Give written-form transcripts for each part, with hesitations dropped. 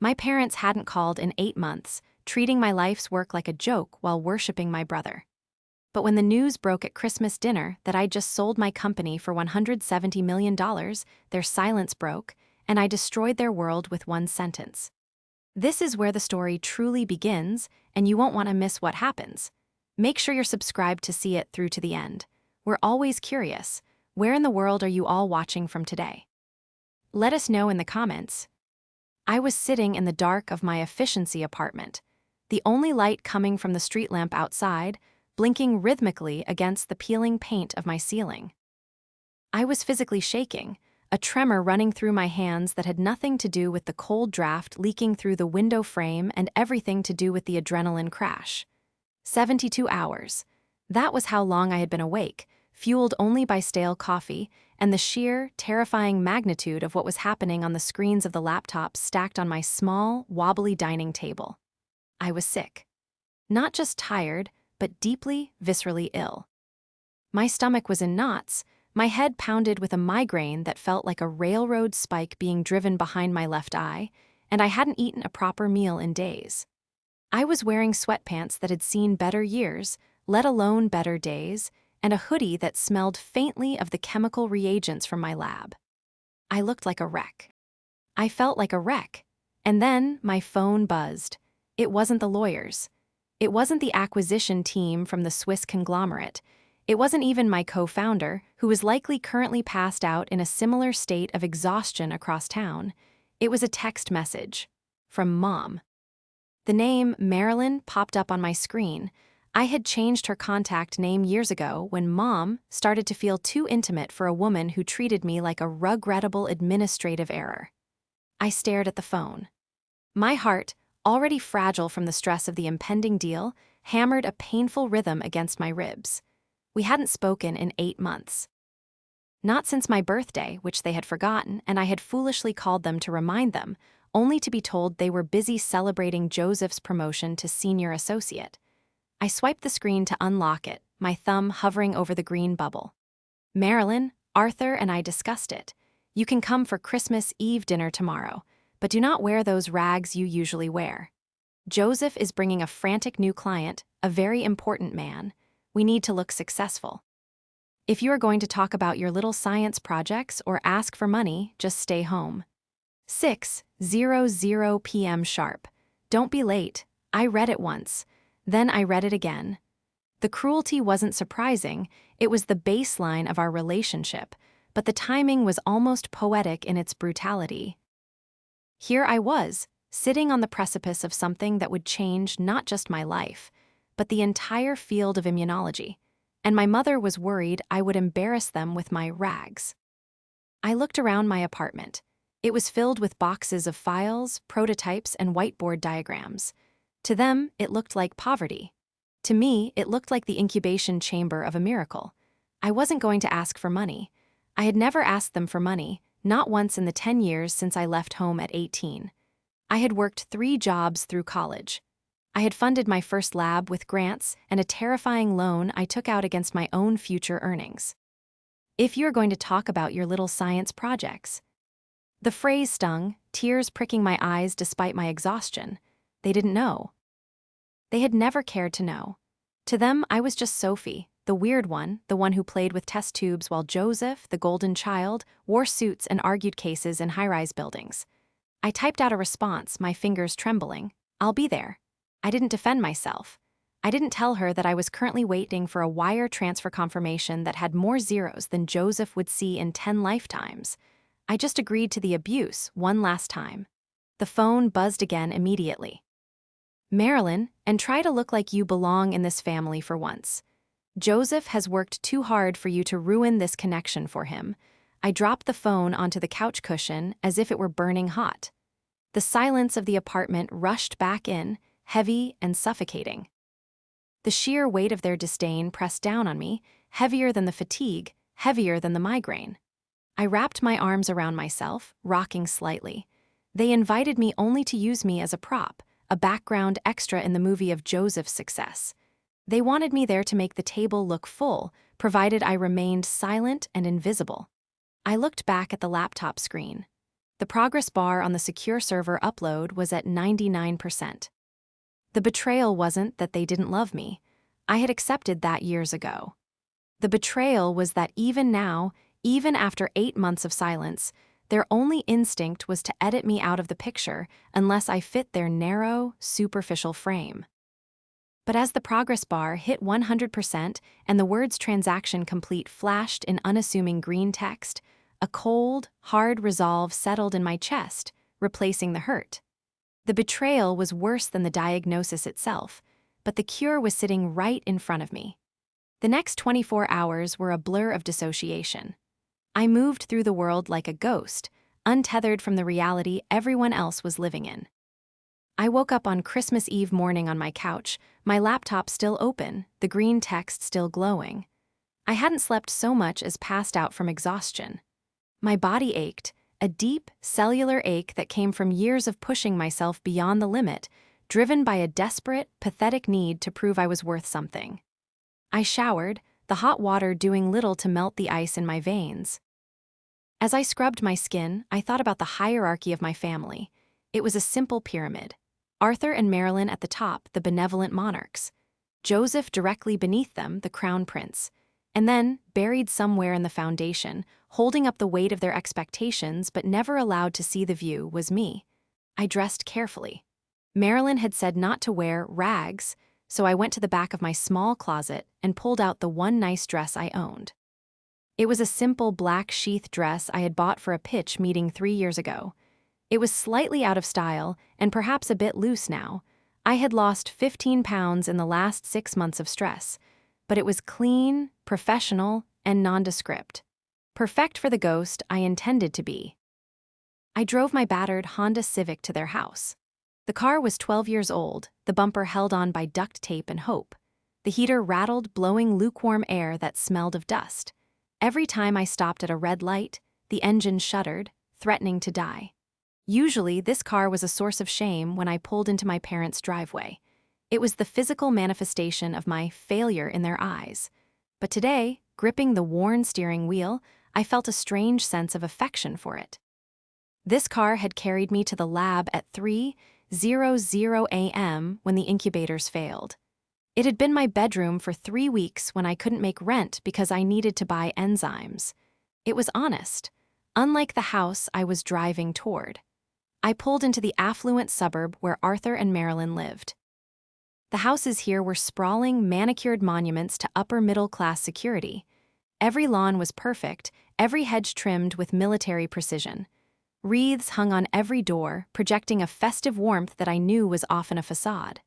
My parents hadn't called in 8 months, treating my life's work like a joke while worshiping my brother. But when the news broke at Christmas dinner that I'd just sold my company for $170 million, their silence broke, and I destroyed their world with one sentence. This is where the story truly begins, and you won't want to miss what happens. Make sure you're subscribed to see it through to the end. We're always curious. Where in the world are you all watching from today? Let us know in the comments. I was sitting in the dark of my efficiency apartment, the only light coming from the street lamp outside, blinking rhythmically against the peeling paint of my ceiling. I was physically shaking, a tremor running through my hands that had nothing to do with the cold draft leaking through the window frame and everything to do with the adrenaline crash. 72 hours. That was how long I had been awake, fueled only by stale coffee and the sheer, terrifying magnitude of what was happening on the screens of the laptops stacked on my small, wobbly dining table. I was sick. Not just tired, but deeply, viscerally ill. My stomach was in knots, my head pounded with a migraine that felt like a railroad spike being driven behind my left eye, and I hadn't eaten a proper meal in days. I was wearing sweatpants that had seen better years, let alone better days, and a hoodie that smelled faintly of the chemical reagents from my lab. I looked like a wreck. I felt like a wreck. And then my phone buzzed. It wasn't the lawyers. It wasn't the acquisition team from the Swiss conglomerate. It wasn't even my co-founder, who was likely currently passed out in a similar state of exhaustion across town. It was a text message from Mom. The name Marilyn popped up on my screen. I had changed her contact name years ago when Mom started to feel too intimate for a woman who treated me like a regrettable administrative error. I stared at the phone. My heart, already fragile from the stress of the impending deal, hammered a painful rhythm against my ribs. We hadn't spoken in 8 months. Not since my birthday, which they had forgotten, and I had foolishly called them to remind them, only to be told they were busy celebrating Joseph's promotion to senior associate. I swiped the screen to unlock it, my thumb hovering over the green bubble. Marilyn, Arthur, and I discussed it. You can come for Christmas Eve dinner tomorrow, but do not wear those rags you usually wear. Joseph is bringing a frantic new client, a very important man. We need to look successful. If you are going to talk about your little science projects or ask for money, just stay home. 6:00 p.m. sharp. Don't be late. I read it once. Then I read it again. The cruelty wasn't surprising, it was the baseline of our relationship, but the timing was almost poetic in its brutality. Here I was, sitting on the precipice of something that would change not just my life, but the entire field of immunology, and my mother was worried I would embarrass them with my rags. I looked around my apartment. It was filled with boxes of files, prototypes, and whiteboard diagrams. To them, it looked like poverty. To me, it looked like the incubation chamber of a miracle. I wasn't going to ask for money. I had never asked them for money, not once in the 10 years since I left home at 18. I had worked 3 jobs through college. I had funded my first lab with grants and a terrifying loan I took out against my own future earnings. If you're going to talk about your little science projects. The phrase stung, tears pricking my eyes despite my exhaustion. They didn't know. They had never cared to know. To them, I was just Sophie, the weird one, the one who played with test tubes while Joseph, the golden child, wore suits and argued cases in high-rise buildings. I typed out a response, my fingers trembling. I'll be there. I didn't defend myself. I didn't tell her that I was currently waiting for a wire transfer confirmation that had more zeros than Joseph would see in 10 lifetimes. I just agreed to the abuse one last time. The phone buzzed again immediately. Marilyn, and try to look like you belong in this family for once. Joseph has worked too hard for you to ruin this connection for him. I dropped the phone onto the couch cushion as if it were burning hot. The silence of the apartment rushed back in, heavy and suffocating. The sheer weight of their disdain pressed down on me, heavier than the fatigue, heavier than the migraine. I wrapped my arms around myself, rocking slightly. They invited me only to use me as a prop, a background extra in the movie of Joseph's success. They wanted me there to make the table look full, provided I remained silent and invisible. I looked back at the laptop screen. The progress bar on the secure server upload was at 99%. The betrayal wasn't that they didn't love me. I had accepted that years ago. The betrayal was that even now, even after 8 months of silence, their only instinct was to edit me out of the picture unless I fit their narrow, superficial frame. But as the progress bar hit 100% and the words "transaction complete" flashed in unassuming green text, a cold, hard resolve settled in my chest, replacing the hurt. The betrayal was worse than the diagnosis itself, but the cure was sitting right in front of me. The next 24 hours were a blur of dissociation. I moved through the world like a ghost, untethered from the reality everyone else was living in. I woke up on Christmas Eve morning on my couch, my laptop still open, the green text still glowing. I hadn't slept so much as passed out from exhaustion. My body ached, a deep, cellular ache that came from years of pushing myself beyond the limit, driven by a desperate, pathetic need to prove I was worth something. I showered, the hot water doing little to melt the ice in my veins. As I scrubbed my skin, I thought about the hierarchy of my family. It was a simple pyramid. Arthur and Marilyn at the top, the benevolent monarchs. Joseph directly beneath them, the crown prince. And then, buried somewhere in the foundation, holding up the weight of their expectations but never allowed to see the view, was me. I dressed carefully. Marilyn had said not to wear rags, so I went to the back of my small closet and pulled out the one nice dress I owned. It was a simple black sheath dress I had bought for a pitch meeting 3 years ago. It was slightly out of style and perhaps a bit loose now. I had lost 15 pounds in the last 6 months of stress, but it was clean, professional, and nondescript. Perfect for the ghost I intended to be. I drove my battered Honda Civic to their house. The car was 12 years old, the bumper held on by duct tape and hope. The heater rattled, blowing lukewarm air that smelled of dust. Every time I stopped at a red light, the engine shuddered, threatening to die. Usually, this car was a source of shame when I pulled into my parents' driveway. It was the physical manifestation of my failure in their eyes. But today, gripping the worn steering wheel, I felt a strange sense of affection for it. This car had carried me to the lab at 3:00 a.m. when the incubators failed. It had been my bedroom for 3 weeks when I couldn't make rent because I needed to buy enzymes. It was honest, unlike the house I was driving toward. I pulled into the affluent suburb where Arthur and Marilyn lived. The houses here were sprawling, manicured monuments to upper-middle-class security. Every lawn was perfect, every hedge trimmed with military precision. Wreaths hung on every door, projecting a festive warmth that I knew was often a facade.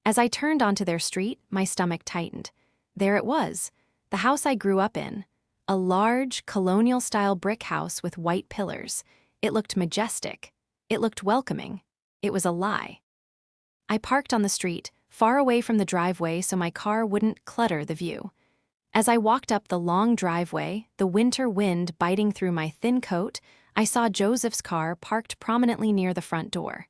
As I turned onto their street, my stomach tightened. There it was, the house I grew up in. A large, colonial-style brick house with white pillars. It looked majestic. It looked welcoming. It was a lie. I parked on the street, far away from the driveway so my car wouldn't clutter the view. As I walked up the long driveway, the winter wind biting through my thin coat, I saw Joseph's car parked prominently near the front door.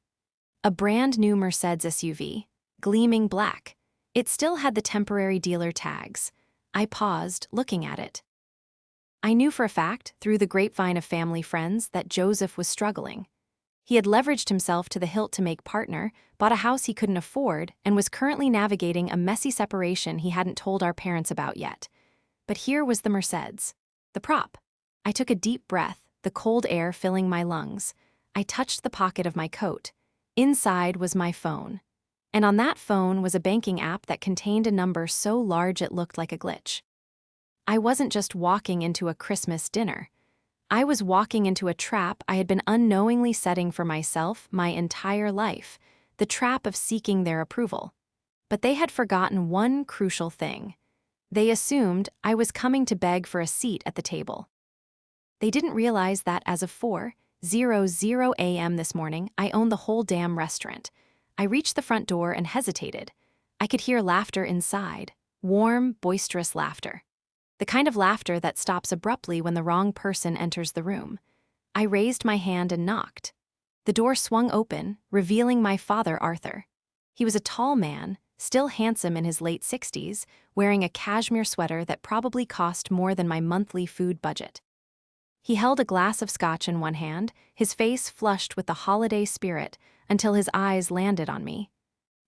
A brand-new Mercedes SUV, gleaming black. It still had the temporary dealer tags. I paused, looking at it. I knew for a fact, through the grapevine of family friends, that Joseph was struggling. He had leveraged himself to the hilt to make partner, bought a house he couldn't afford, and was currently navigating a messy separation he hadn't told our parents about yet. But here was the Mercedes, the prop. I took a deep breath, the cold air filling my lungs. I touched the pocket of my coat. Inside was my phone. And on that phone was a banking app that contained a number so large it looked like a glitch. I wasn't just walking into a Christmas dinner. I was walking into a trap I had been unknowingly setting for myself my entire life, the trap of seeking their approval. But they had forgotten one crucial thing. They assumed I was coming to beg for a seat at the table. They didn't realize that as of 4:00 a.m. this morning, I owned the whole damn restaurant. I reached the front door and hesitated. I could hear laughter inside, warm, boisterous laughter. The kind of laughter that stops abruptly when the wrong person enters the room. I raised my hand and knocked. The door swung open, revealing my father, Arthur. He was a tall man, still handsome in his late 60s, wearing a cashmere sweater that probably cost more than my monthly food budget. He held a glass of scotch in one hand, his face flushed with the holiday spirit, until his eyes landed on me.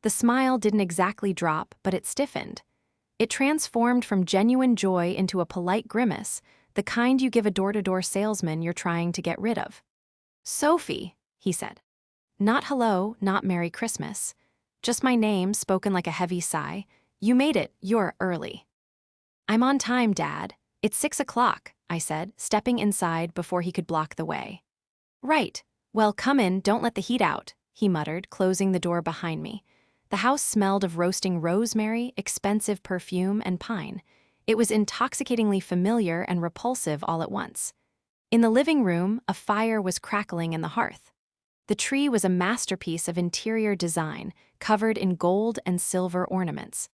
The smile didn't exactly drop, but it stiffened. It transformed from genuine joy into a polite grimace, the kind you give a door-to-door salesman you're trying to get rid of. "Sophie," he said. Not hello, not Merry Christmas. Just my name spoken like a heavy sigh. "You made it, you're early." "I'm on time, Dad. It's 6 o'clock, I said, stepping inside before he could block the way. "Right. Well, come in, don't let the heat out," he muttered, closing the door behind me. The house smelled of roasting rosemary, expensive perfume, and pine. It was intoxicatingly familiar and repulsive all at once. In the living room, a fire was crackling in the hearth. The tree was a masterpiece of interior design, covered in gold and silver ornaments.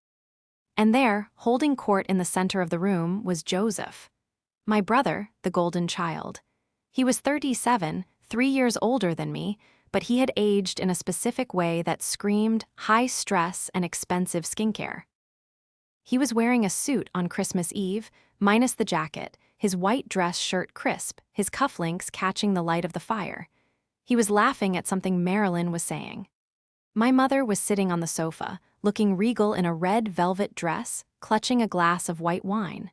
And there, holding court in the center of the room, was Joseph. My brother, the golden child. He was 37, 3 years older than me, but he had aged in a specific way that screamed high stress and expensive skincare. He was wearing a suit on Christmas Eve, minus the jacket, his white dress shirt crisp, his cufflinks catching the light of the fire. He was laughing at something Marilyn was saying. My mother was sitting on the sofa, looking regal in a red velvet dress, clutching a glass of white wine.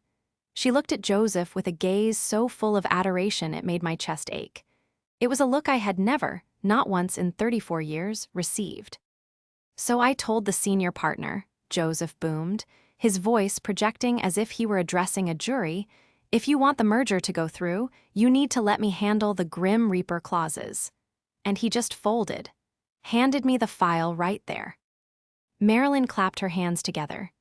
She looked at Joseph with a gaze so full of adoration it made my chest ache. It was a look I had never, not once in 34 years, received. "So I told the senior partner," Joseph boomed, his voice projecting as if he were addressing a jury, "if you want the merger to go through, you need to let me handle the Grim Reaper clauses." And he just folded. Handed me the file right there. Marilyn clapped her hands together.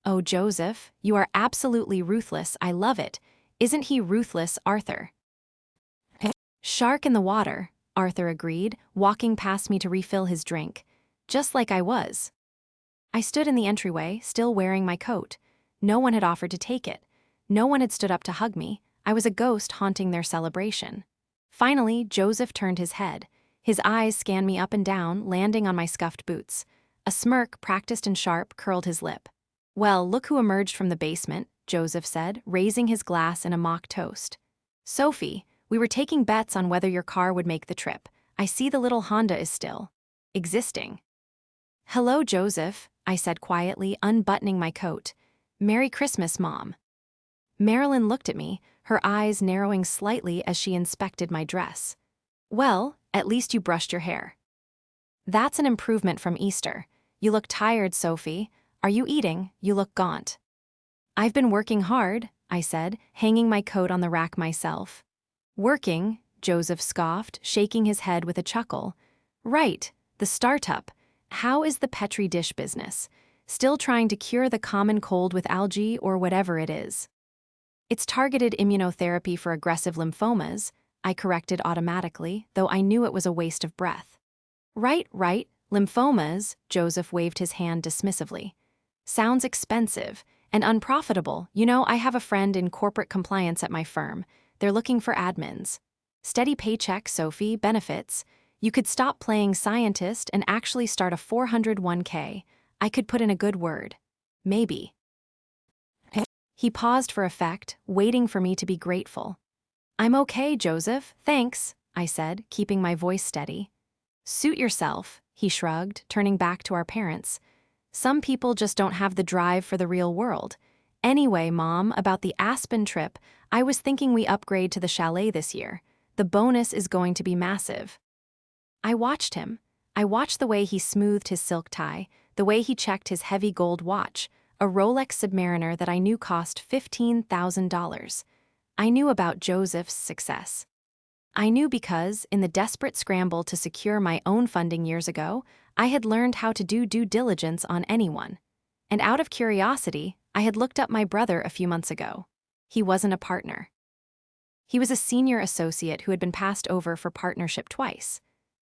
"Oh, Joseph, you are absolutely ruthless, I love it. Isn't he ruthless, Arthur?" "Shark in the water," Arthur agreed, walking past me to refill his drink. "Just like I was." I stood in the entryway, still wearing my coat. No one had offered to take it. No one had stood up to hug me. I was a ghost haunting their celebration. Finally, Joseph turned his head. His eyes scanned me up and down, landing on my scuffed boots. A smirk, practiced and sharp, curled his lip. "Well, look who emerged from the basement," Joseph said, raising his glass in a mock toast. "Sophie, we were taking bets on whether your car would make the trip. I see the little Honda is still existing." "Hello, Joseph," I said quietly, unbuttoning my coat. "Merry Christmas, Mom." Marilyn looked at me, her eyes narrowing slightly as she inspected my dress. "Well, at least you brushed your hair." "That's an improvement from Easter. You look tired, Sophie. Are you eating? You look gaunt." "I've been working hard," I said, hanging my coat on the rack myself. "Working?" Joseph scoffed, shaking his head with a chuckle. "Right, the startup. How is the Petri dish business? Still trying to cure the common cold with algae or whatever it is?" "It's targeted immunotherapy for aggressive lymphomas," I corrected automatically, though I knew it was a waste of breath. Right, lymphomas," Joseph waved his hand dismissively. "Sounds expensive and unprofitable. You know, I have a friend in corporate compliance at my firm. They're looking for admins. Steady paycheck, Sophie, benefits. You could stop playing scientist and actually start a 401k. I could put in a good word. Maybe." He paused for effect, waiting for me to be grateful. "I'm okay, Joseph, thanks," I said, keeping my voice steady. "Suit yourself," he shrugged, turning back to our parents. "Some people just don't have the drive for the real world. Anyway, Mom, about the Aspen trip, I was thinking we upgrade to the chalet this year. The bonus is going to be massive." I watched him. I watched the way he smoothed his silk tie, the way he checked his heavy gold watch, a Rolex Submariner that I knew cost $15,000. I knew about Joseph's success. I knew because, in the desperate scramble to secure my own funding years ago, I had learned how to do due diligence on anyone. And out of curiosity, I had looked up my brother a few months ago. He wasn't a partner. He was a senior associate who had been passed over for partnership twice.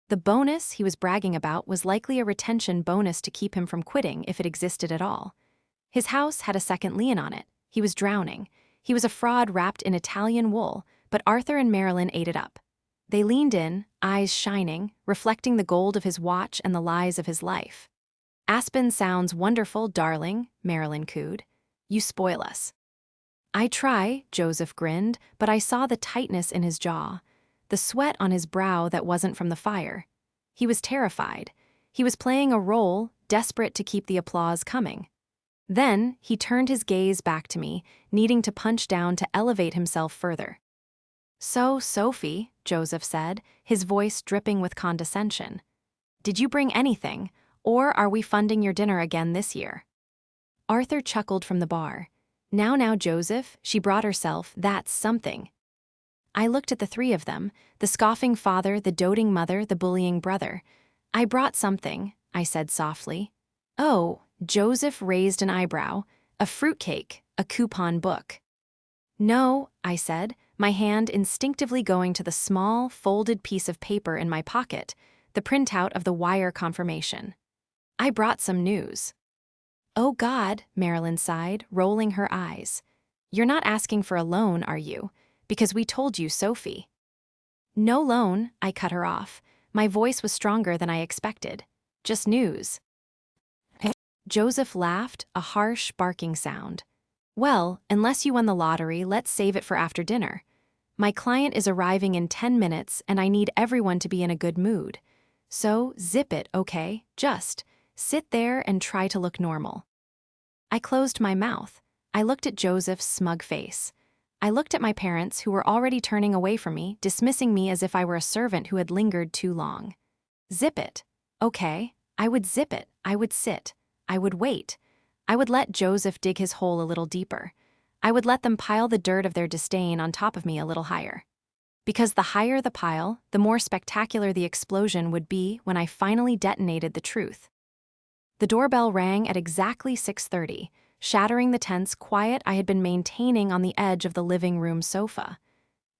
The bonus he was bragging about was likely a retention bonus to keep him from quitting if it existed at all. His house had a second lien on it. He was drowning. He was a fraud wrapped in Italian wool, but Arthur and Marilyn ate it up. They leaned in, eyes shining, reflecting the gold of his watch and the lies of his life. "Aspen sounds wonderful, darling," Marilyn cooed. "You spoil us." I try, Joseph grinned, but I saw the tightness in his jaw, the sweat on his brow that wasn't from the fire. He was terrified. He was playing a role, desperate to keep the applause coming. Then, he turned his gaze back to me, needing to punch down to elevate himself further. "So, Sophie," Joseph said, his voice dripping with condescension. "Did you bring anything, or are we funding your dinner again this year?" Arthur chuckled from the bar. Now, Joseph, she brought herself, that's something." I looked at the three of them, the scoffing father, the doting mother, the bullying brother. "I brought something," I said softly. "Oh," Joseph raised an eyebrow. "A fruitcake, a coupon book." "No," I said, my hand instinctively going to the small, folded piece of paper in my pocket, the printout of the wire confirmation. "I brought some news." "Oh God," Marilyn sighed, rolling her eyes. "You're not asking for a loan, are you? Because we told you, Sophie." "No loan," I cut her off. My voice was stronger than I expected. "Just news." Joseph laughed, a harsh, barking sound. "Well, unless you won the lottery, let's save it for after dinner. My client is arriving in 10 minutes and I need everyone to be in a good mood. So, zip it, okay? Just sit there and try to look normal." I closed my mouth. I looked at Joseph's smug face. I looked at my parents, who were already turning away from me, dismissing me as if I were a servant who had lingered too long. Zip it. Okay, I would zip it. I would sit. I would wait. I would let Joseph dig his hole a little deeper. I would let them pile the dirt of their disdain on top of me a little higher. Because the higher the pile, the more spectacular the explosion would be when I finally detonated the truth. The doorbell rang at exactly 6:30, shattering the tense quiet I had been maintaining on the edge of the living room sofa.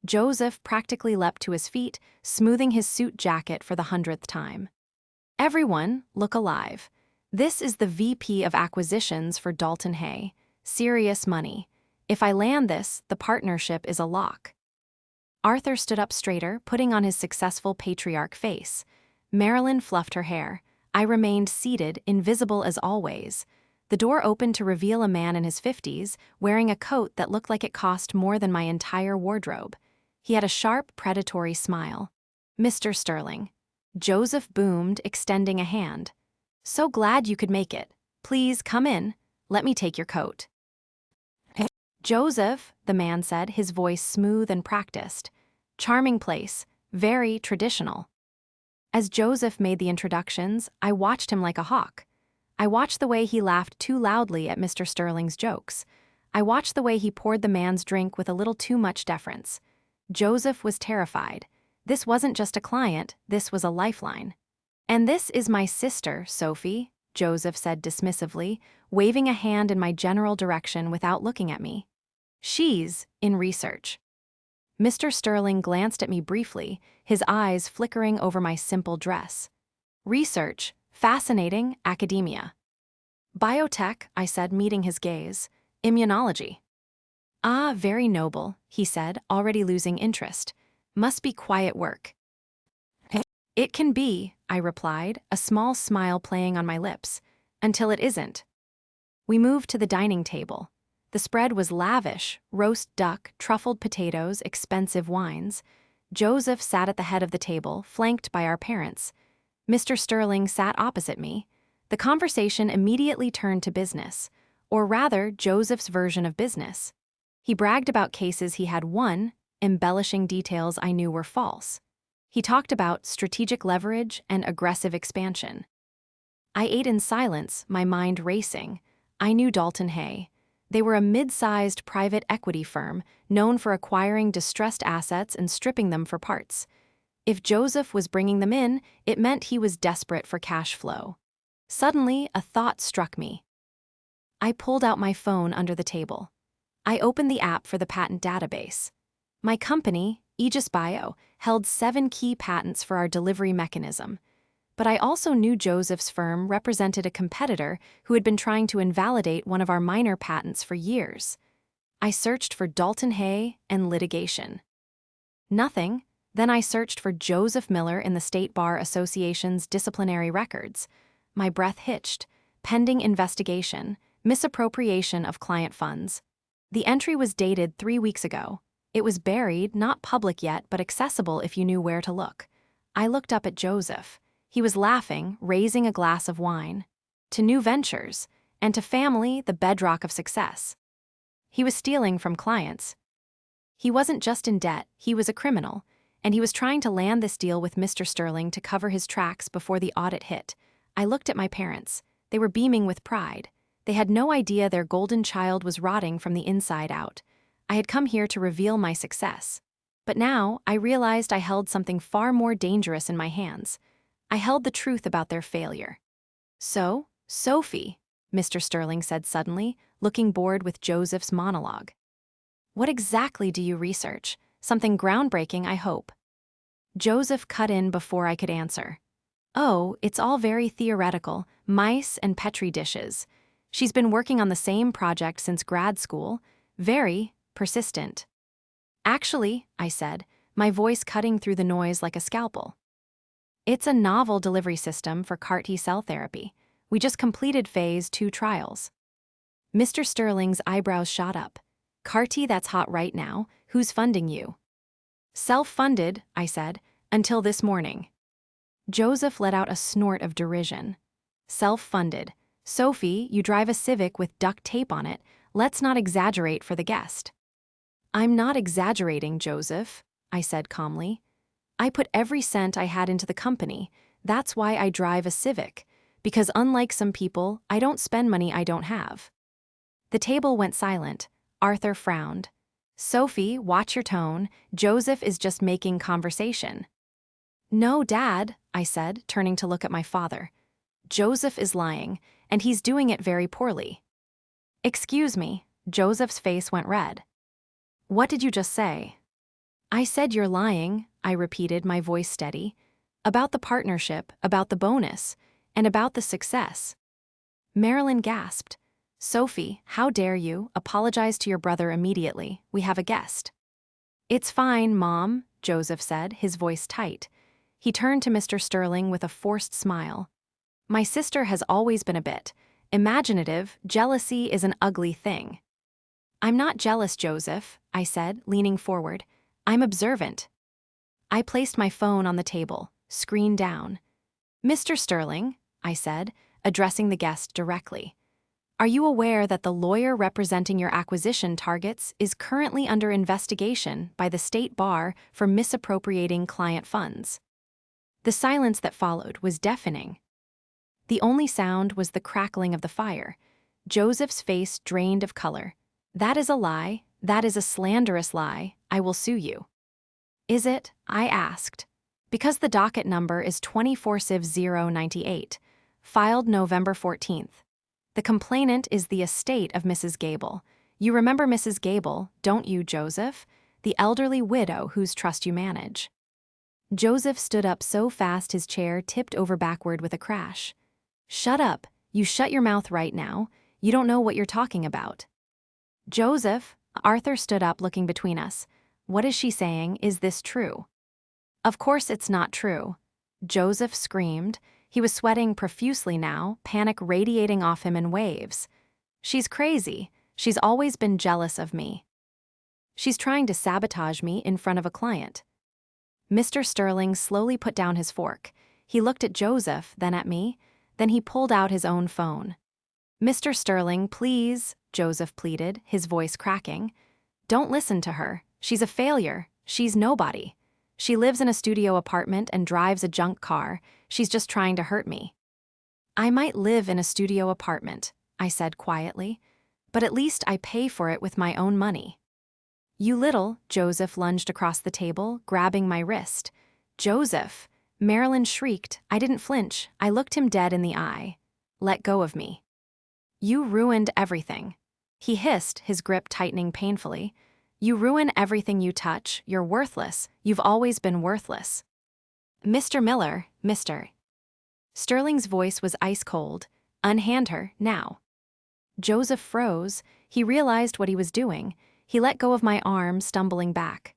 Joseph practically leapt to his feet, smoothing his suit jacket for the 100th time. "Everyone, look alive. This is the VP of Acquisitions for Dalton Hay. Serious money. If I land this, the partnership is a lock." Arthur stood up straighter, putting on his successful patriarch face. Marilyn fluffed her hair. I remained seated, invisible as always. The door opened to reveal a man in his 50s, wearing a coat that looked like it cost more than my entire wardrobe. He had a sharp, predatory smile. "Mr. Sterling." Joseph boomed, extending a hand. "So glad you could make it. Please come in. Let me take your coat." "Joseph," the man said, his voice smooth and practiced. "Charming place. Very traditional." As Joseph made the introductions, I watched him like a hawk. I watched the way he laughed too loudly at Mr. Sterling's jokes. I watched the way he poured the man's drink with a little too much deference. Joseph was terrified. This wasn't just a client, this was a lifeline. "And this is my sister, Sophie," Joseph said dismissively, waving a hand in my general direction without looking at me. "She's in research." Mr. Sterling glanced at me briefly, his eyes flickering over my simple dress. "Research, fascinating, academia." "Biotech," I said, meeting his gaze. "Immunology." "Ah, very noble," he said, already losing interest. "Must be quiet work." "It can be," I replied, a small smile playing on my lips, "until it isn't." We moved to the dining table. The spread was lavish: roast duck, truffled potatoes, expensive wines. Joseph sat at the head of the table, flanked by our parents. Mr. Sterling sat opposite me. The conversation immediately turned to business, or rather, Joseph's version of business. He bragged about cases he had won, embellishing details I knew were false. He talked about strategic leverage and aggressive expansion. I ate in silence, my mind racing. I knew Dalton Hay. They were a mid-sized private equity firm known for acquiring distressed assets and stripping them for parts. If Joseph was bringing them in, it meant he was desperate for cash flow. Suddenly, a thought struck me. I pulled out my phone under the table. I opened the app for the patent database. My company, Aegis Bio, held 7 key patents for our delivery mechanism. But I also knew Joseph's firm represented a competitor who had been trying to invalidate one of our minor patents for years. I searched for Dalton Hay and litigation. Nothing. Then I searched for Joseph Miller in the State Bar Association's disciplinary records. My breath hitched. Pending investigation, misappropriation of client funds. The entry was dated 3 weeks ago. It was buried, not public yet, but accessible if you knew where to look. I looked up at Joseph. He was laughing, raising a glass of wine. To new ventures, and to family, the bedrock of success. He was stealing from clients. He wasn't just in debt, he was a criminal, and he was trying to land this deal with Mr. Sterling to cover his tracks before the audit hit. I looked at my parents. They were beaming with pride. They had no idea their golden child was rotting from the inside out. I had come here to reveal my success. But now, I realized I held something far more dangerous in my hands. I held the truth about their failure. "So, Sophie," Mr. Sterling said suddenly, looking bored with Joseph's monologue. "What exactly do you research? Something groundbreaking, I hope." Joseph cut in before I could answer. "Oh, it's all very theoretical, mice and Petri dishes. She's been working on the same project since grad school, very persistent." "Actually," I said, my voice cutting through the noise like a scalpel. "It's a novel delivery system for CAR-T cell therapy. We just completed phase 2 trials." Mr. Sterling's eyebrows shot up. "CAR-T that's hot right now, who's funding you?" "Self-funded," I said, "until this morning." Joseph let out a snort of derision. "Self-funded. Sophie, you drive a Civic with duct tape on it. Let's not exaggerate for the guest." "I'm not exaggerating, Joseph," I said calmly. "I put every cent I had into the company. That's why I drive a Civic. Because unlike some people, I don't spend money I don't have." The table went silent. Arthur frowned. "Sophie, watch your tone. Joseph is just making conversation." "No, Dad," I said, turning to look at my father. "Joseph is lying, and he's doing it very poorly." "Excuse me." Joseph's face went red. "What did you just say?" "I said you're lying," I repeated, my voice steady. "About the partnership, about the bonus, and about the success." Marilyn gasped. "Sophie, how dare you? Apologize to your brother immediately. We have a guest." "It's fine, Mom," Joseph said, his voice tight. He turned to Mr. Sterling with a forced smile. "My sister has always been a bit imaginative. Jealousy is an ugly thing." "I'm not jealous, Joseph," I said, leaning forward. "I'm observant." I placed my phone on the table, screen down. "Mr. Sterling," I said, addressing the guest directly, "are you aware that the lawyer representing your acquisition targets is currently under investigation by the state bar for misappropriating client funds?" The silence that followed was deafening. The only sound was the crackling of the fire. Joseph's face drained of color. "That is a lie. That is a slanderous lie. I will sue you." "Is it?" I asked. "Because the docket number is 24-098, filed November 14th. The complainant is the estate of Mrs. Gable. You remember Mrs. Gable, don't you, Joseph? The elderly widow whose trust you manage." Joseph stood up so fast his chair tipped over backward with a crash. "Shut up. You shut your mouth right now. You don't know what you're talking about." "Joseph," Arthur stood up looking between us. "What is she saying? Is this true?" "Of course it's not true." Joseph screamed. He was sweating profusely now, panic radiating off him in waves. "She's crazy. She's always been jealous of me. She's trying to sabotage me in front of a client." Mr. Sterling slowly put down his fork. He looked at Joseph, then at me. Then he pulled out his own phone. "Mr. Sterling, please," Joseph pleaded, his voice cracking. "Don't listen to her. She's a failure. She's nobody. She lives in a studio apartment and drives a junk car. She's just trying to hurt me." "I might live in a studio apartment," I said quietly, "but at least I pay for it with my own money." "You little," Joseph lunged across the table, grabbing my wrist. "Joseph!" Marilyn shrieked. I didn't flinch. I looked him dead in the eye. "Let go of me." "You ruined everything." He hissed, his grip tightening painfully. "You ruin everything you touch. You're worthless. You've always been worthless." "Mr. Miller, Mr." Sterling's voice was ice cold. "Unhand her, now." Joseph froze. He realized what he was doing. He let go of my arm, stumbling back.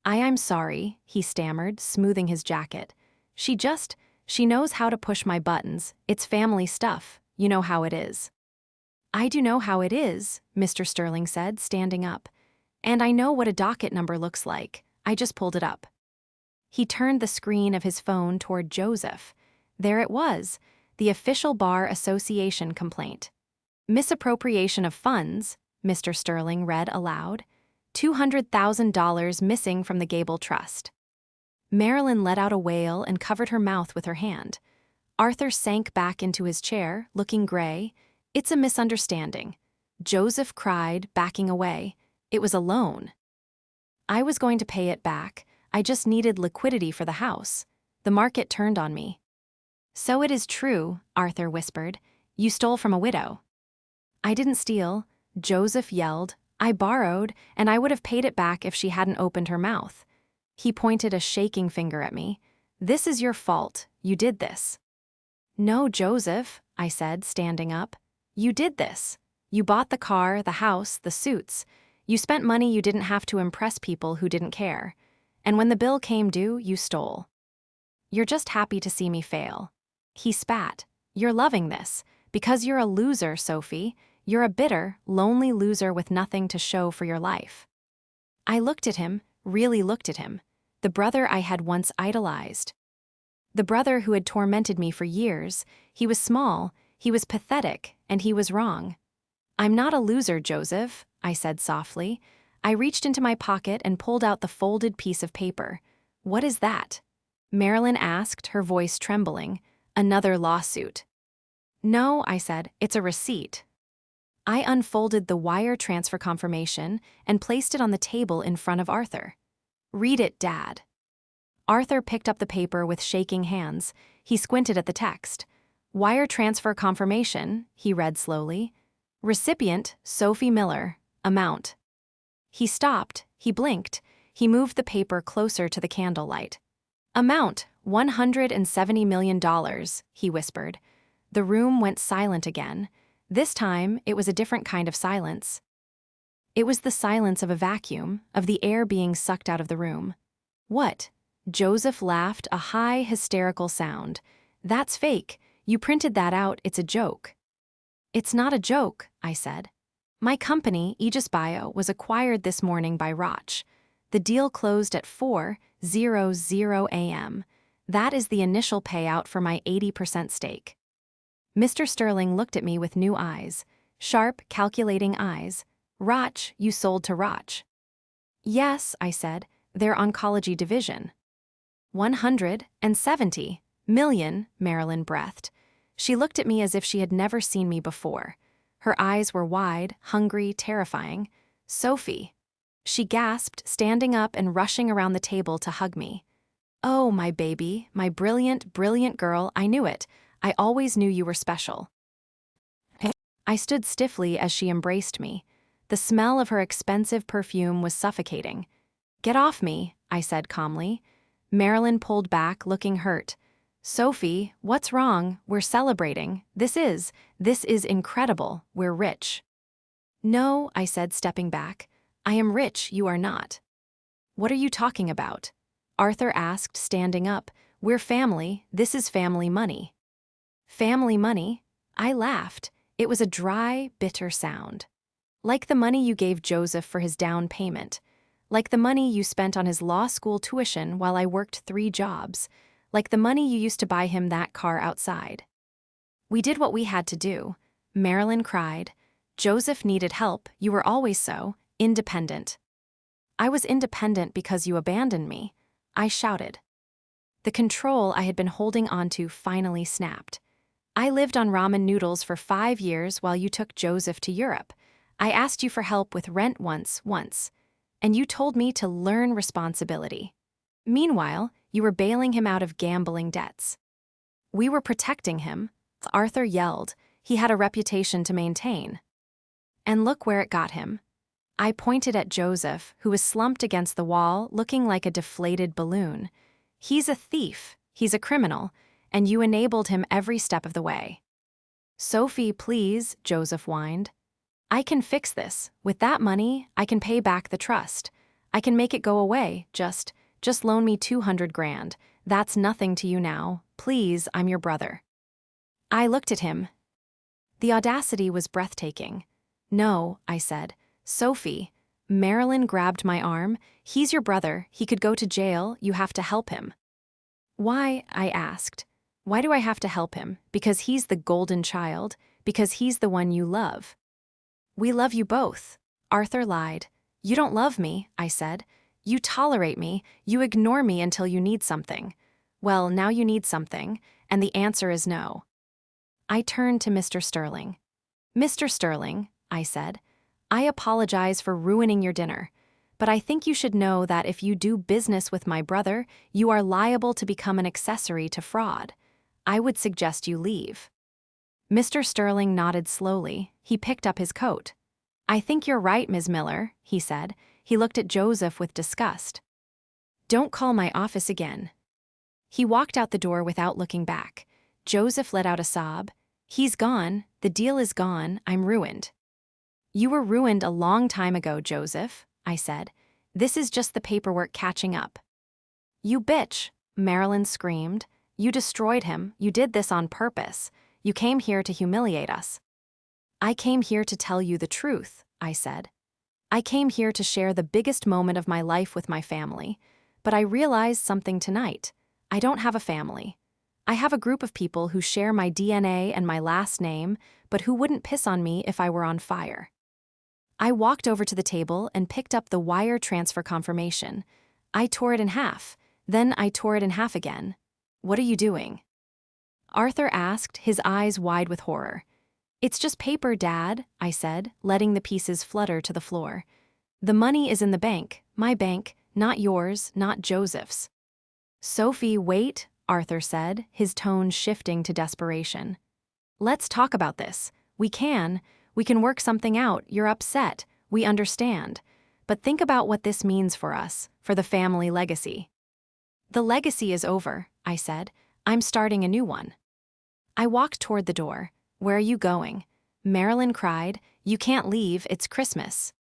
I'm sorry," he stammered, smoothing his jacket. She knows how to push my buttons. It's family stuff. You know how it is." I do know how it is, Mr. Sterling said, standing up. And I know what a docket number looks like. I just pulled it up. He turned the screen of his phone toward Joseph. There it was, the official Bar Association complaint. Misappropriation of funds, Mr. Sterling read aloud. $200,000 missing from the Gable Trust. Marilyn let out a wail and covered her mouth with her hand. Arthur sank back into his chair, looking gray. It's a misunderstanding. Joseph cried, backing away. It was a loan. I was going to pay it back. I just needed liquidity for the house. The market turned on me. So it is true, Arthur whispered. You stole from a widow. I didn't steal, Joseph yelled. I borrowed, and I would have paid it back if she hadn't opened her mouth. He pointed a shaking finger at me. This is your fault. You did this. No, Joseph, I said, standing up. You did this. You bought the car, the house, the suits. You spent money you didn't have to impress people who didn't care. And when the bill came due, you stole. You're just happy to see me fail. He spat. You're loving this. Because you're a loser, Sophie. You're a bitter, lonely loser with nothing to show for your life. I looked at him, really looked at him. The brother I had once idolized. The brother who had tormented me for years. He was small, he was pathetic, and he was wrong. I'm not a loser, Joseph, I said softly. I reached into my pocket and pulled out the folded piece of paper. What is that? Marilyn asked, her voice trembling. Another lawsuit. No, I said, it's a receipt. I unfolded the wire transfer confirmation and placed it on the table in front of Arthur. Read it, Dad. Arthur picked up the paper with shaking hands. He squinted at the text. Wire transfer confirmation, he read slowly. Recipient, Sophie Miller. Amount. He stopped, he blinked. He moved the paper closer to the candlelight. Amount, $170 million, he whispered. The room went silent again. This time, it was a different kind of silence. It was the silence of a vacuum, of the air being sucked out of the room. What? Joseph laughed, a high, hysterical sound. That's fake. You printed that out, it's a joke. It's not a joke, I said. My company, Aegis Bio, was acquired this morning by Roche. The deal closed at 4:00 a.m. That is the initial payout for my 80% stake. Mr. Sterling looked at me with new eyes, sharp, calculating eyes. Roche, you sold to Roche. Yes, I said, their oncology division. 170 million, Marilyn breathed. She looked at me as if she had never seen me before. Her eyes were wide, hungry, terrifying. Sophie. She gasped, standing up and rushing around the table to hug me. Oh, my baby, my brilliant, brilliant girl, I knew it. I always knew you were special. I stood stiffly as she embraced me. The smell of her expensive perfume was suffocating. Get off me, I said calmly. Marilyn pulled back, looking hurt. Sophie, what's wrong? We're celebrating. This is incredible. We're rich. No, I said, stepping back. I am rich, you are not. What are you talking about? Arthur asked, standing up. We're family. This is family money. Family money? I laughed. It was a dry, bitter sound. Like the money you gave Joseph for his down payment. Like the money you spent on his law school tuition while I worked 3 jobs. Like the money you used to buy him that car outside. We did what we had to do. Marilyn cried. Joseph needed help. You were always so independent. I was independent because you abandoned me. I shouted. The control I had been holding onto finally snapped. I lived on ramen noodles for 5 years while you took Joseph to Europe. I asked you for help with rent once, and you told me to learn responsibility. Meanwhile, you were bailing him out of gambling debts. We were protecting him. Arthur yelled. He had a reputation to maintain. And look where it got him. I pointed at Joseph, who was slumped against the wall, looking like a deflated balloon. He's a thief, he's a criminal, and you enabled him every step of the way. Sophie, please, Joseph whined. I can fix this. With that money, I can pay back the trust. I can make it go away. Just loan me 200 grand. That's nothing to you now. Please, I'm your brother. I looked at him. The audacity was breathtaking. "No," I said. "Sophie." Marilyn grabbed my arm. "He's your brother. He could go to jail. You have to help him." "Why?" I asked. "Why do I have to help him? Because he's the golden child? Because he's the one you love?" "We love you both." Arthur lied. "You don't love me," I said. "You tolerate me. You ignore me until you need something. Well, now you need something, and the answer is no." I turned to Mr. Sterling. "Mr. Sterling," I said, "I apologize for ruining your dinner, but I think you should know that if you do business with my brother, you are liable to become an accessory to fraud. I would suggest you leave." Mr. Sterling nodded slowly. He picked up his coat. "I think you're right, Ms. Miller," he said. He looked at Joseph with disgust. "Don't call my office again." He walked out the door without looking back. Joseph let out a sob. "He's gone. The deal is gone. I'm ruined." "You were ruined a long time ago, Joseph," I said. "This is just the paperwork catching up." "You bitch," Marilyn screamed. "You destroyed him. You did this on purpose. You came here to humiliate us." "I came here to tell you the truth," I said. "I came here to share the biggest moment of my life with my family. But I realized something tonight. I don't have a family. I have a group of people who share my DNA and my last name, but who wouldn't piss on me if I were on fire." I walked over to the table and picked up the wire transfer confirmation. I tore it in half. Then I tore it in half again. "What are you doing?" Arthur asked, his eyes wide with horror. "It's just paper, Dad," I said, letting the pieces flutter to the floor. "The money is in the bank, my bank, not yours, not Joseph's." "Sophie, wait," Arthur said, his tone shifting to desperation. "Let's talk about this. We can work something out. You're upset. We understand. But think about what this means for us, for the family legacy." "The legacy is over," I said. "I'm starting a new one." I walked toward the door. "Where are you going?" Marilyn cried. "You can't leave, it's Christmas."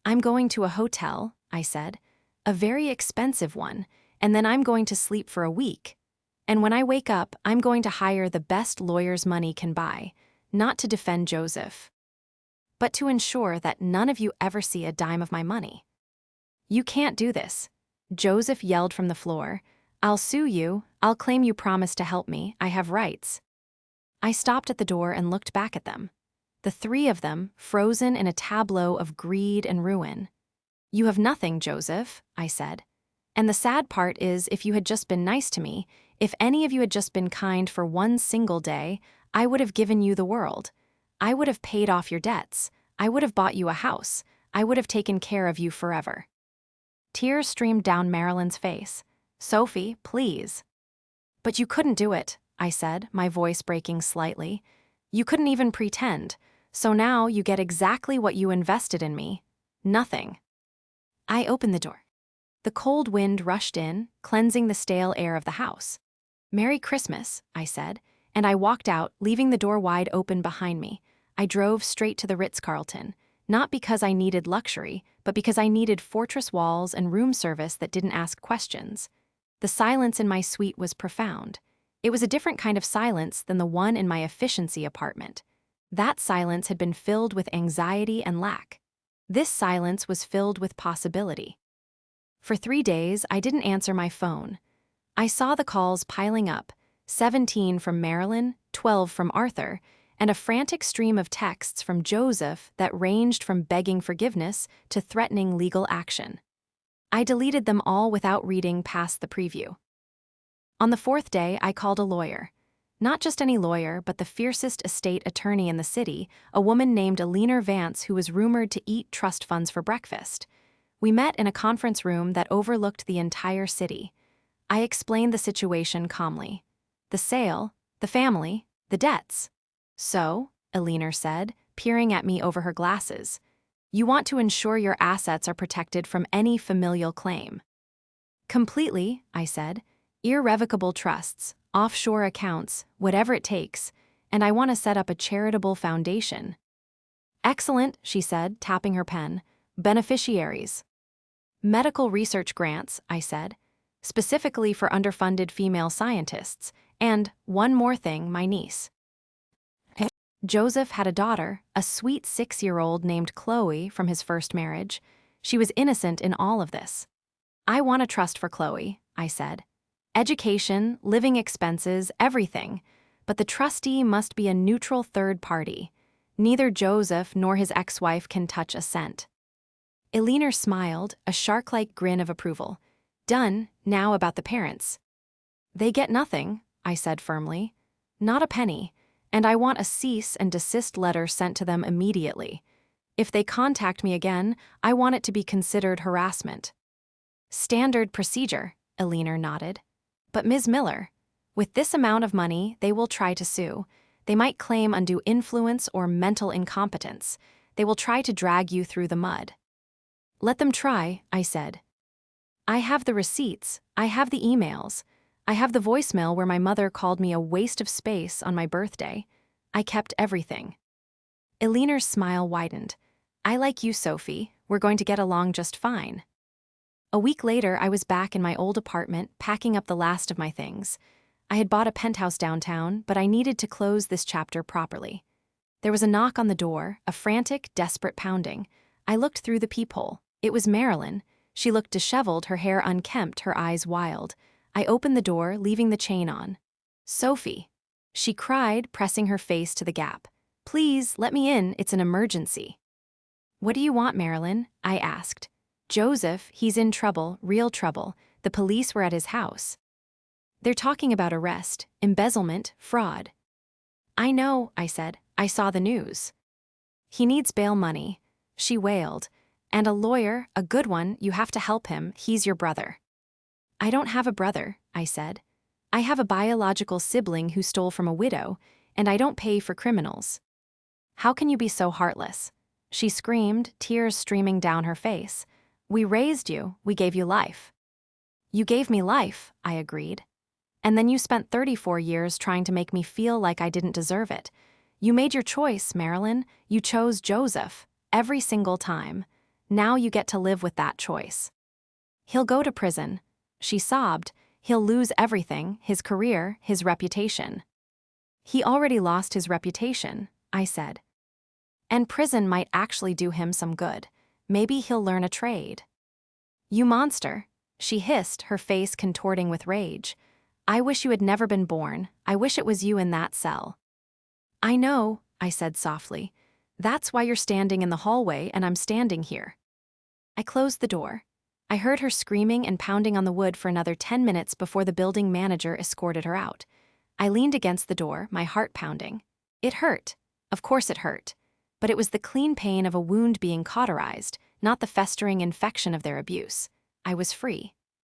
"I'm going to a hotel," I said. "A very expensive one, and then I'm going to sleep for a week. And when I wake up, I'm going to hire the best lawyers money can buy, not to defend Joseph, but to ensure that none of you ever see a dime of my money." "You can't do this," Joseph yelled from the floor. "I'll sue you. I'll claim you promised to help me. I have rights." I stopped at the door and looked back at them. The three of them, frozen in a tableau of greed and ruin. "You have nothing, Joseph," I said. "And the sad part is, if you had just been nice to me, if any of you had just been kind for one single day, I would have given you the world. I would have paid off your debts. I would have bought you a house. I would have taken care of you forever." Tears streamed down Marilyn's face. "Sophie, please." "But you couldn't do it," I said, my voice breaking slightly. "You couldn't even pretend. So now you get exactly what you invested in me. Nothing." I opened the door. The cold wind rushed in, cleansing the stale air of the house. "Merry Christmas," I said, and I walked out, leaving the door wide open behind me. I drove straight to the Ritz-Carlton, not because I needed luxury, but because I needed fortress walls and room service that didn't ask questions. The silence in my suite was profound. It was a different kind of silence than the one in my efficiency apartment. That silence had been filled with anxiety and lack. This silence was filled with possibility. For 3 days, I didn't answer my phone. I saw the calls piling up, 17 from Marilyn, 12 from Arthur, and a frantic stream of texts from Joseph that ranged from begging forgiveness to threatening legal action. I deleted them all without reading past the preview. On the 4th day, I called a lawyer. Not just any lawyer, but the fiercest estate attorney in the city, a woman named Eleanor Vance who was rumored to eat trust funds for breakfast. We met in a conference room that overlooked the entire city. I explained the situation calmly. The sale, the family, the debts. "So," Eleanor said, peering at me over her glasses, "you want to ensure your assets are protected from any familial claim." "Completely," I said. "Irrevocable trusts, offshore accounts, whatever it takes, and I want to set up a charitable foundation." "Excellent," she said, tapping her pen. "Beneficiaries." "Medical research grants," I said, "specifically for underfunded female scientists, and one more thing, my niece." Joseph had a daughter, a sweet 6-year-old named Chloe from his first marriage. She was innocent in all of this. I want a trust for Chloe, I said. Education, living expenses, everything. But the trustee must be a neutral third party. Neither Joseph nor his ex-wife can touch a cent. Eleanor smiled, a shark-like grin of approval. Done, now about the parents. They get nothing, I said firmly. Not a penny, and I want a cease and desist letter sent to them immediately. If they contact me again, I want it to be considered harassment. Standard procedure, Eleanor nodded. But Ms. Miller, with this amount of money, they will try to sue. They might claim undue influence or mental incompetence. They will try to drag you through the mud. Let them try, I said. I have the receipts, I have the emails, I have the voicemail where my mother called me a waste of space on my birthday. I kept everything. Eleanor's smile widened. I like you, Sophie. We're going to get along just fine. A week later, I was back in my old apartment, packing up the last of my things. I had bought a penthouse downtown, but I needed to close this chapter properly. There was a knock on the door, a frantic, desperate pounding. I looked through the peephole. It was Marilyn. She looked disheveled, her hair unkempt, her eyes wild. I opened the door, leaving the chain on. Sophie, she cried, pressing her face to the gap. Please, let me in, it's an emergency. What do you want, Marilyn? I asked. Joseph, he's in trouble, real trouble. The police were at his house. They're talking about arrest, embezzlement, fraud. I know, I said. I saw the news. He needs bail money, she wailed. And a lawyer, a good one, you have to help him, he's your brother. I don't have a brother, I said. I have a biological sibling who stole from a widow, and I don't pay for criminals. How can you be so heartless? She screamed, tears streaming down her face. We raised you, we gave you life. You gave me life, I agreed. And then you spent 34 years trying to make me feel like I didn't deserve it. You made your choice, Marilyn. You chose Joseph, every single time. Now you get to live with that choice. He'll go to prison. She sobbed. He'll lose everything, his career, his reputation. He already lost his reputation, I said. And prison might actually do him some good. Maybe he'll learn a trade. You monster, she hissed, her face contorting with rage. I wish you had never been born. I wish it was you in that cell. I know, I said softly. That's why you're standing in the hallway and I'm standing here. I closed the door. I heard her screaming and pounding on the wood for another 10 minutes before the building manager escorted her out. I leaned against the door, my heart pounding. It hurt. Of course it hurt. But it was the clean pain of a wound being cauterized, not the festering infection of their abuse. I was free.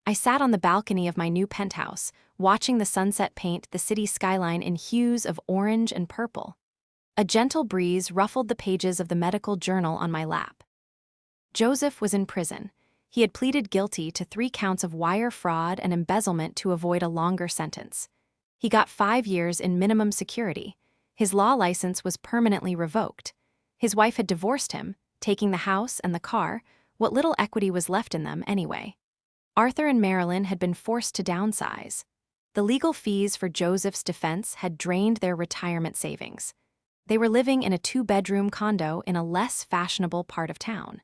I sat on the balcony of my new penthouse, watching the sunset paint the city skyline in hues of orange and purple. A gentle breeze ruffled the pages of the medical journal on my lap. Joseph was in prison. He had pleaded guilty to 3 counts of wire fraud and embezzlement to avoid a longer sentence. He got 5 years in minimum security. His law license was permanently revoked. His wife had divorced him, taking the house and the car, what little equity was left in them anyway. Arthur and Marilyn had been forced to downsize. The legal fees for Joseph's defense had drained their retirement savings. They were living in a 2-bedroom condo in a less fashionable part of town.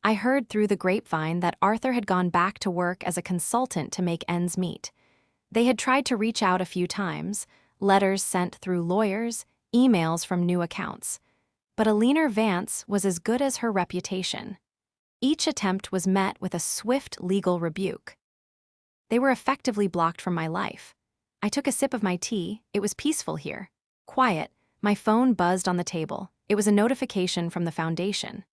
I heard through the grapevine that Arthur had gone back to work as a consultant to make ends meet. They had tried to reach out a few times, letters sent through lawyers, emails from new accounts. But Eleanor Vance was as good as her reputation. Each attempt was met with a swift legal rebuke. They were effectively blocked from my life. I took a sip of my tea. It was peaceful here. Quiet. My phone buzzed on the table. It was a notification from the foundation.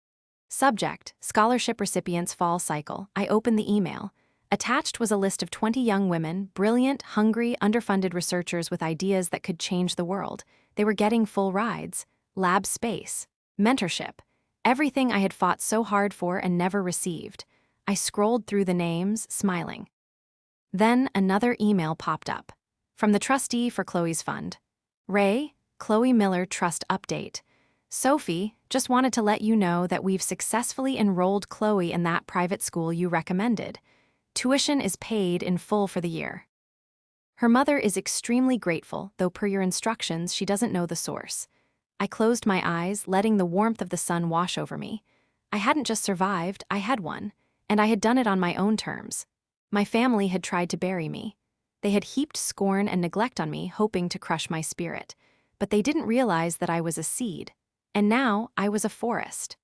Subject, scholarship recipients fall cycle. I opened the email. Attached was a list of 20 young women, brilliant, hungry, underfunded researchers with ideas that could change the world. They were getting full rides, lab space, mentorship, everything I had fought so hard for and never received. I scrolled through the names, smiling. Then another email popped up. From the trustee for Chloe's fund. Ray, Chloe Miller Trust Update. Sophie, just wanted to let you know that we've successfully enrolled Chloe in that private school you recommended. Tuition is paid in full for the year. Her mother is extremely grateful, though per your instructions she doesn't know the source. I closed my eyes, letting the warmth of the sun wash over me. I hadn't just survived, I had won, and I had done it on my own terms. My family had tried to bury me. They had heaped scorn and neglect on me, hoping to crush my spirit. But they didn't realize that I was a seed. And now I was a forest.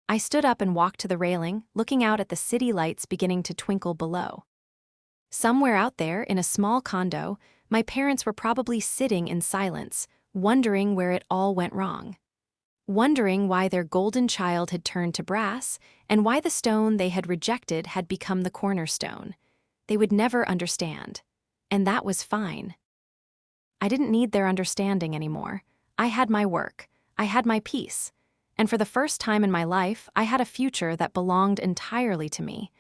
I stood up and walked to the railing, looking out at the city lights beginning to twinkle below. Somewhere out there, in a small condo, my parents were probably sitting in silence, wondering where it all went wrong. Wondering why their golden child had turned to brass, and why the stone they had rejected had become the cornerstone. They would never understand. And that was fine. I didn't need their understanding anymore. I had my work. I had my peace. And for the first time in my life, I had a future that belonged entirely to me.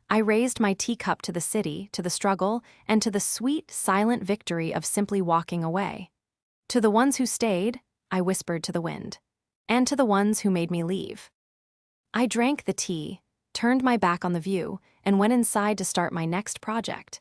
I raised my teacup to the city, to the struggle, and to the sweet, silent victory of simply walking away. To the ones who stayed, I whispered to the wind. And to the ones who made me leave. I drank the tea, turned my back on the view, and went inside to start my next project.